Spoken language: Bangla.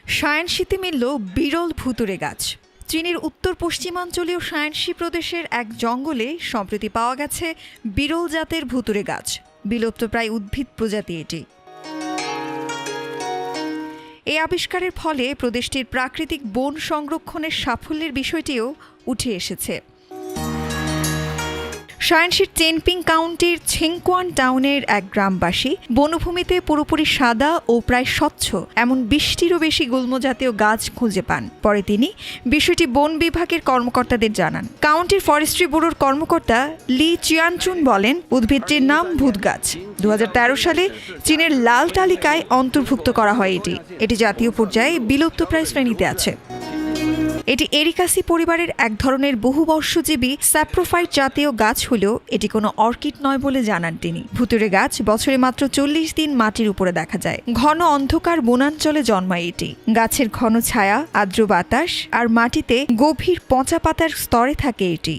শায়ানশিতে মিলল বিরল ভুতুড়ে গাছ। চীনের উত্তর পশ্চিমাঞ্চলীয় শায়ানশি প্রদেশের এক জঙ্গলে সম্প্রতি পাওয়া গেছে বিরল জাতের ভুতুড়ে গাছ। বিলুপ্তপ্রায় উদ্ভিদ প্রজাতি এটি। এই আবিষ্কারের ফলে প্রদেশটির প্রাকৃতিক বন সংরক্ষণের সাফল্যের বিষয়টিও উঠে এসেছে। শায়ানশির চেনপিং কাউন্টির ছেংকোয়ান টাউনের এক গ্রামবাসী বনভূমিতে পুরোপুরি সাদা ও প্রায় স্বচ্ছ এমন ২০টিরও বেশি গুল্মজাতীয় গাছ খুঁজে পান। পরে তিনি বিষয়টি বন বিভাগের কর্মকর্তাদের জানান। কাউন্টির ফরেস্ট্রি ব্যুরোর কর্মকর্তা লি চিয়ানচুন বলেন, উদ্ভিদটির নাম ভূত গাছ। ২০১৩ সালে চীনের লাল তালিকায় অন্তর্ভুক্ত করা হয়। এটি জাতীয় পর্যায়ে বিলুপ্তপ্রায় শ্রেণীতে আছে। এটি এরিকাসি পরিবারের এক ধরনের বহুবর্ষজীবী স্যাপ্রোফাইট জাতীয় গাছ হলেও এটি কোনো অর্কিড নয় বলে জানান তিনি। ভুতুড়ে গাছ বছরে মাত্র ৪০ দিন মাটির উপরে দেখা যায়। ঘন অন্ধকার বনাঞ্চলে জন্মায় এটি। গাছের ঘন ছায়া, আর্দ্র বাতাস আর মাটিতে গভীর পচা পাতার স্তরে থাকে এটি।